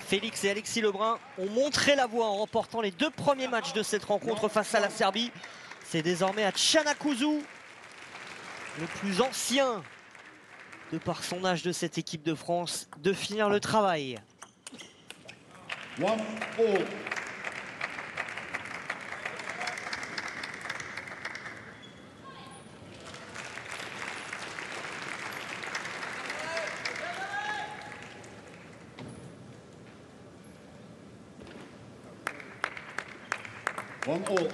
Félix et Alexis Lebrun ont montré la voie en remportant les 2 premiers matchs de cette rencontre face à la Serbie. C'est désormais à Canakuzü, le plus ancien de par son âge de cette équipe de France, de finir le travail. 1-all.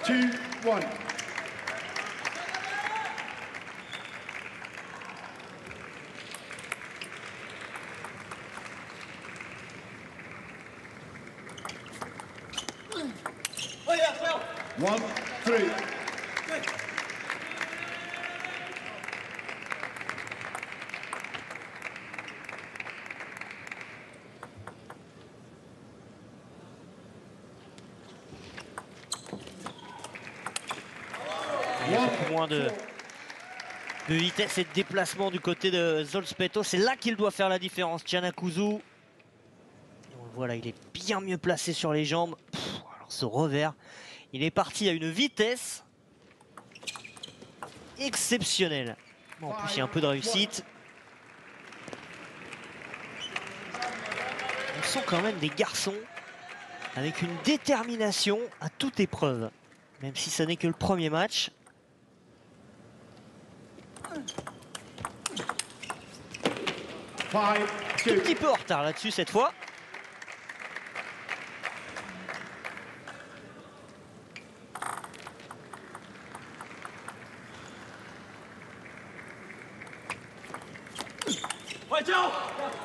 Two, one. One, three. Il y a beaucoup moins de vitesse et de déplacement du côté de Zolspetto. C'est là qu'il doit faire la différence, Canakuzü. On le voit là, il est bien mieux placé sur les jambes. Alors ce revers, il est parti à une vitesse exceptionnelle. Bon, en plus, il y a un peu de réussite. On sent quand même des garçons avec une détermination à toute épreuve. Même si ça n'est que le premier match. Un tout petit peu en retard là-dessus cette fois.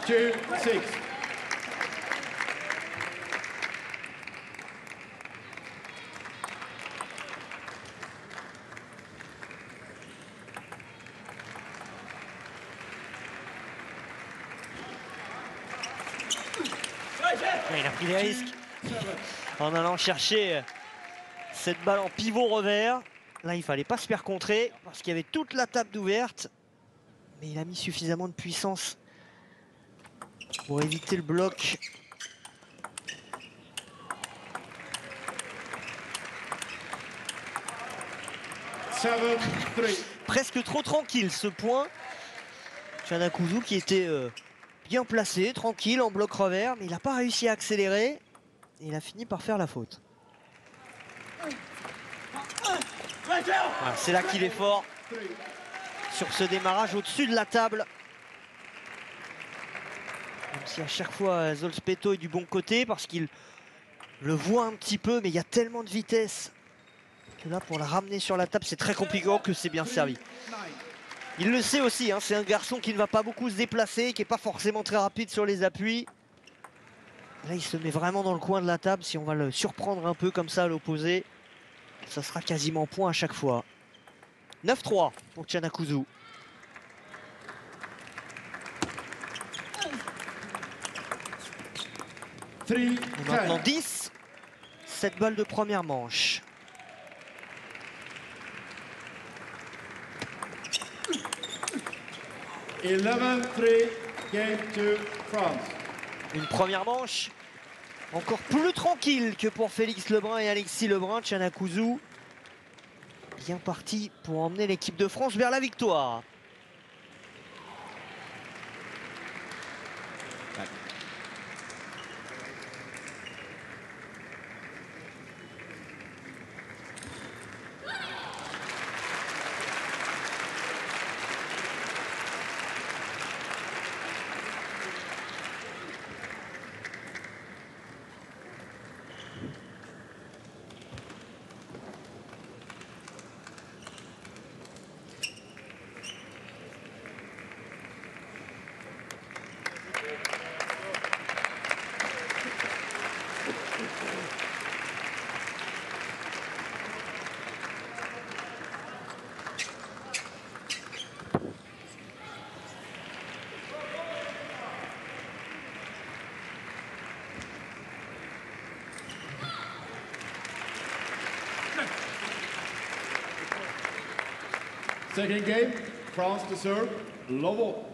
Two, six. Il a pris des risques en allant chercher cette balle en pivot revers. Là, il fallait pas se faire contrer parce qu'il y avait toute la table d'ouverte. Mais il a mis suffisamment de puissance pour éviter le bloc. Presque trop tranquille ce point. Canakuzü qui était bien placé, tranquille en bloc revers, mais il n'a pas réussi à accélérer. Et il a fini par faire la faute. Voilà, c'est là qu'il est fort. Sur ce démarrage au-dessus de la table. Même si à chaque fois Zolspetto est du bon côté parce qu'il le voit un petit peu, mais il y a tellement de vitesse que là pour la ramener sur la table c'est très compliqué. Oh, que c'est bien servi. Il le sait aussi, hein, c'est un garçon qui ne va pas beaucoup se déplacer, qui n'est pas forcément très rapide sur les appuis. Là il se met vraiment dans le coin de la table. Si on va le surprendre un peu comme ça à l'opposé, ça sera quasiment point à chaque fois. 9-3 pour Canakuzü. Et maintenant 10. Cette balle de première manche. Game to France. Une première manche encore plus tranquille que pour Félix Lebrun et Alexis Lebrun. Canakuzü bien parti pour emmener l'équipe de France vers la victoire. Second game, France to serve, Lovo.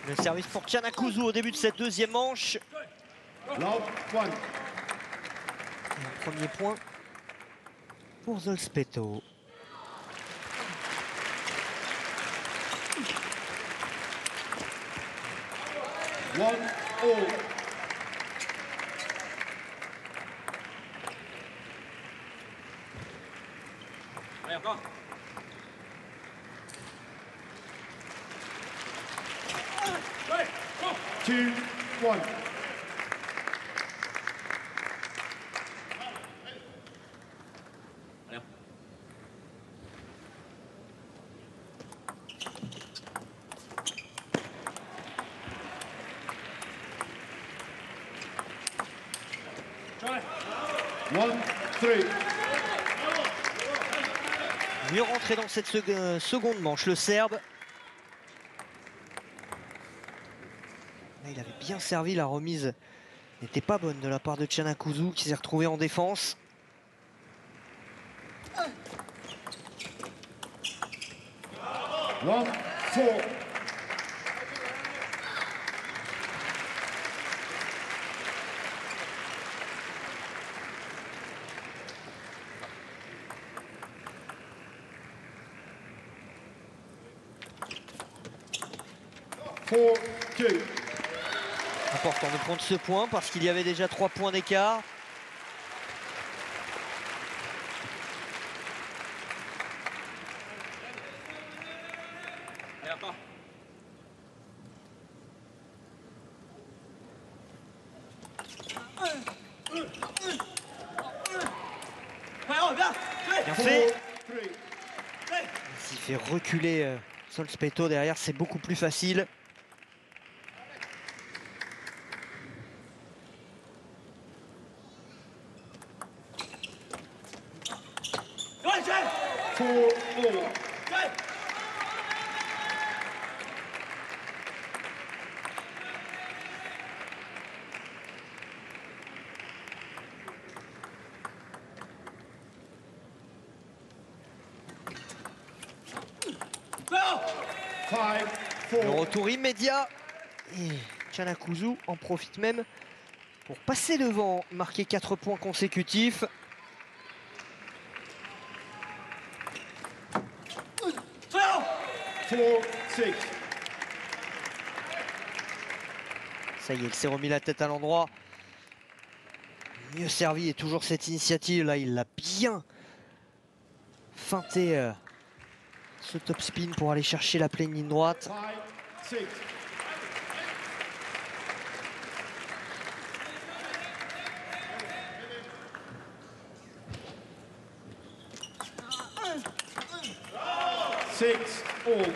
Le service pour Chanakuzu au début de cette deuxième manche. Love one. Et un premier point pour Zolspetto. One all. Allez, encore. 2-1. Allez. One, three. Mieux rentré dans cette seconde manche, le Serbe. Là, il avait bien servi, la remise n'était pas bonne de la part de Chanakuzu qui s'est retrouvé en défense. One, four. Four, two. Important de prendre ce point parce qu'il y avait déjà 3 points d'écart. Allez, encore. Allez, bien. Bien fait. Four, three. S'il fait reculer Zolspetto derrière, c'est beaucoup plus facile. Four, all. Five, Le four. retour immédiat. Et Chanakuzu en profite même pour passer devant, marquer 4 points consécutifs. Four, six. Ça y est, il s'est remis la tête à l'endroit. Mieux servi et toujours cette initiative là, il l'a bien feinté ce top spin pour aller chercher la pleine ligne droite. Five, six. Six, all.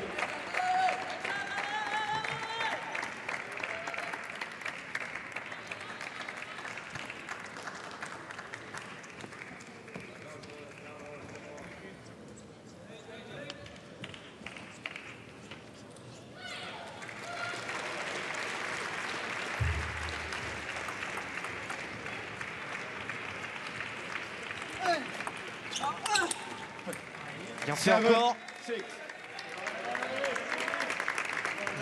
Bien fait Seven, encore. six.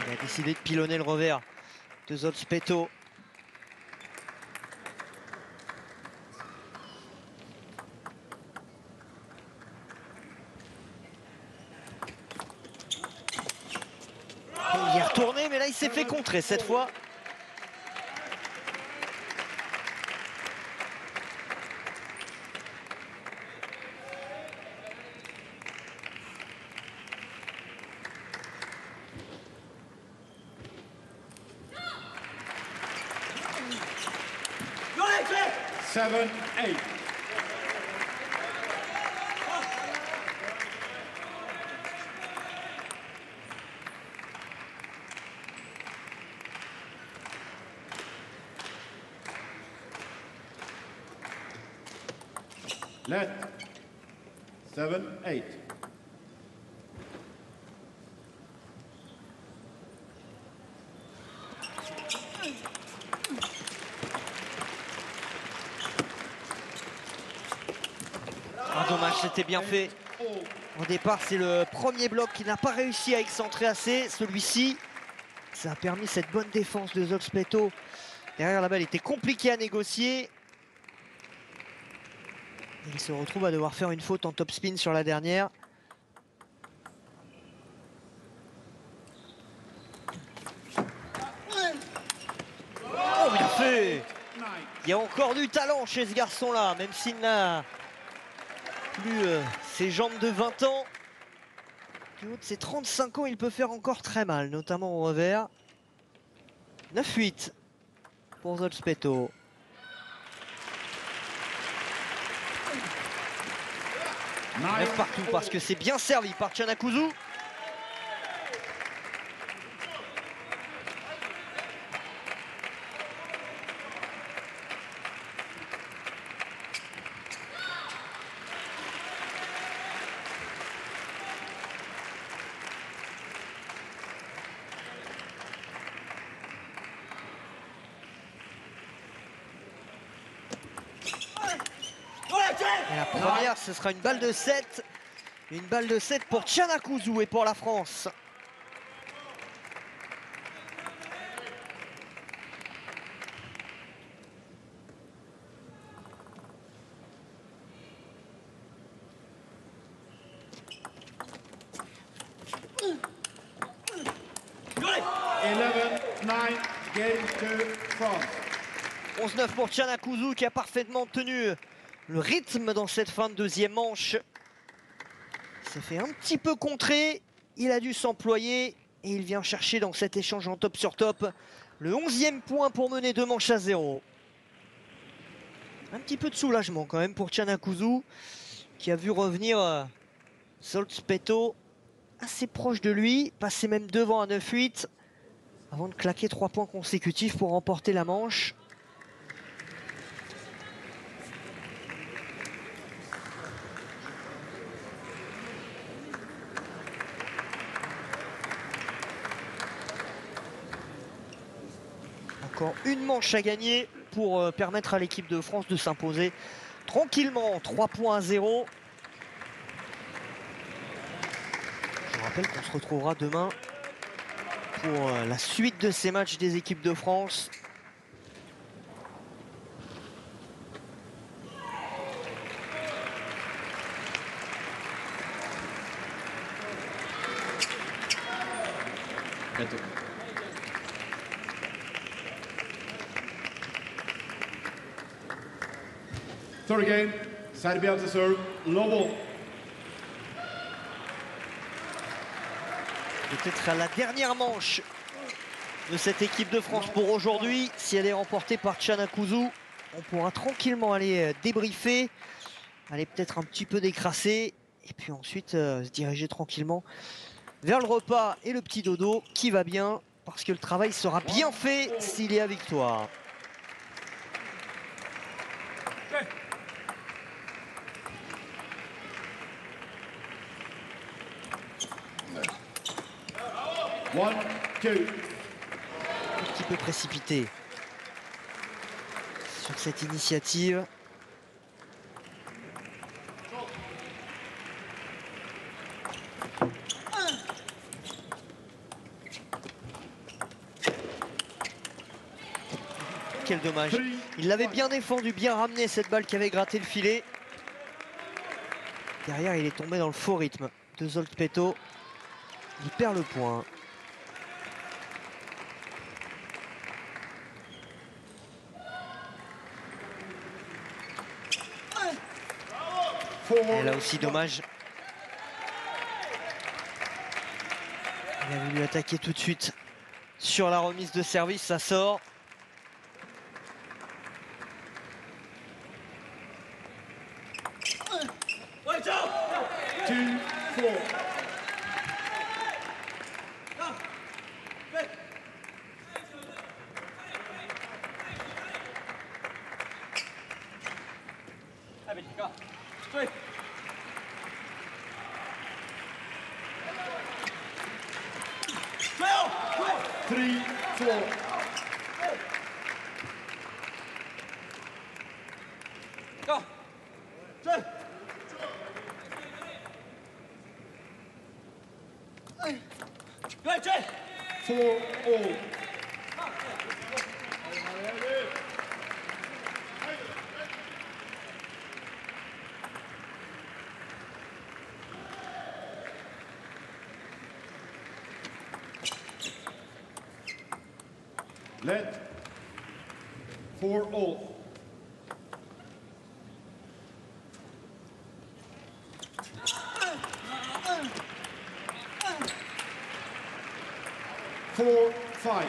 Il a décidé de pilonner le revers de Zolspetto. Il est retourné, mais là il s'est fait contrer cette fois. Seven, eight. Let. 7, 8. dommage, c'était bien fait. Au départ, c'est le premier bloc qui n'a pas réussi à excentrer assez. Celui-ci, ça a permis cette bonne défense de Zolspetto. Derrière la balle était compliqué à négocier. Il se retrouve à devoir faire une faute en top spin sur la dernière. Oh, bien fait! Il y a encore du talent chez ce garçon-là, même s'il n'a plus ses jambes de 20 ans. Du haut de ses 35 ans, il peut faire encore très mal, notamment au revers. 9-8 pour Zolspetto. 9 partout parce que c'est bien servi par Chanakuzu. Et la première, ce sera une balle de 7. Une balle de 7 pour Chanakuzu et pour la France. Allez. 11-9, game to France. 11-9 pour Chanakuzu qui a parfaitement tenu le rythme dans cette fin de deuxième manche. Il s'est fait un petit peu contrer, il a dû s'employer et il vient chercher dans cet échange en top sur top le 11e point pour mener 2 manches à 0. Un petit peu de soulagement quand même pour Chanakuzu qui a vu revenir Zolspetto assez proche de lui, passer même devant à 9-8 avant de claquer 3 points consécutifs pour remporter la manche. Encore une manche à gagner pour permettre à l'équipe de France de s'imposer tranquillement 3 points à 0. Je vous rappelle qu'on se retrouvera demain pour la suite de ces matchs des équipes de France. Bientôt. Third game, Serbia to serve, Lobo. Peut-être à la dernière manche de cette équipe de France pour aujourd'hui. Si elle est remportée par Chanakuzu, on pourra tranquillement aller débriefer, aller peut-être un petit peu décrasser et puis ensuite se diriger tranquillement vers le repas et le petit dodo qui va bien parce que le travail sera bien fait s'il y a victoire. One, two. Un petit peu précipité sur cette initiative. Quel dommage. Il l'avait bien défendu, bien ramené cette balle qui avait gratté le filet. Derrière, il est tombé dans le faux rythme de Zolspetto. Il perd le point. Et là aussi, dommage. Il a voulu attaquer tout de suite sur la remise de service, ça sort. Two, four. Three, four. 对，追。 4-all. Let 4-all. Four, 5.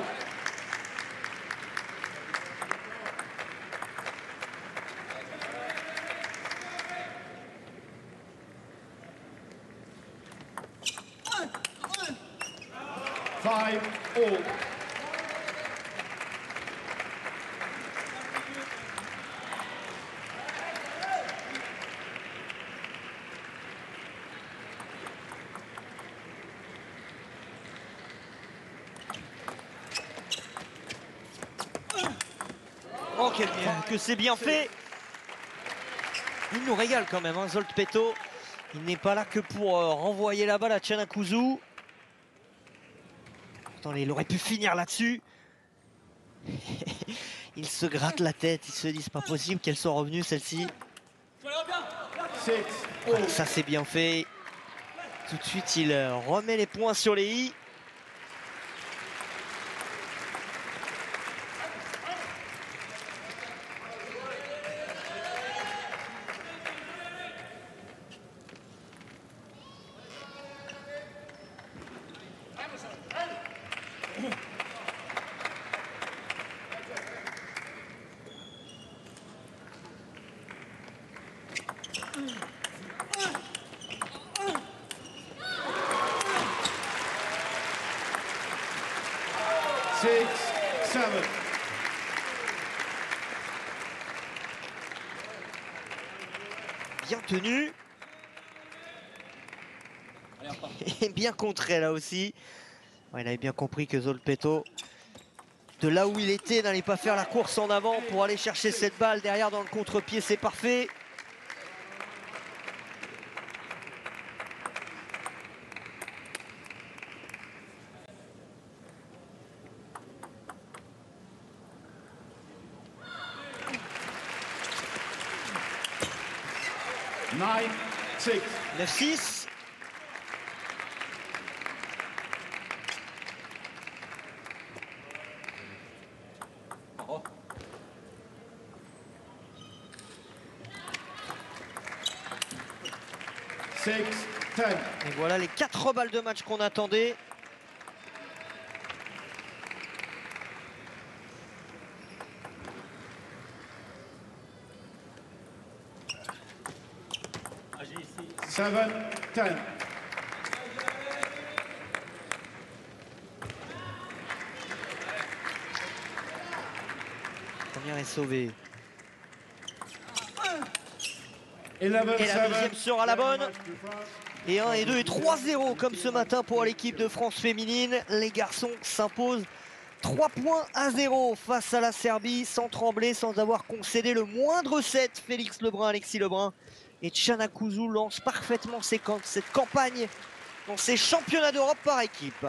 Five, all. Oh, que c'est bien fait. Il nous régale quand même, hein, Zoltpeto. Il n'est pas là que pour renvoyer la balle à Chanakuzu. Attendez, il aurait pu finir là-dessus. Il se gratte la tête, il se dit c'est pas possible qu'elle soit revenue celle-ci. Voilà, ça c'est bien fait. Tout de suite il remet les points sur les i. Six, 7. Bien tenu. Et bien contré là aussi. Ouais, il avait bien compris que Zoltpeto, de là où il était, n'allait pas faire la course en avant pour aller chercher cette balle derrière dans le contre-pied. C'est parfait. Nine, 6. 9-6. Six, 10. Et voilà les 4 balles de match qu'on attendait. Seven, 10. Première est sauvée. 11, Et la 7. deuxième sera la bonne. Et 1 et 2 et 3-0 comme ce matin pour l'équipe de France féminine. Les garçons s'imposent 3-0 face à la Serbie, sans trembler, sans avoir concédé le moindre set. Félix Lebrun, Alexis Lebrun et Chanakuzu lancent parfaitement cette campagne dans ces championnats d'Europe par équipe.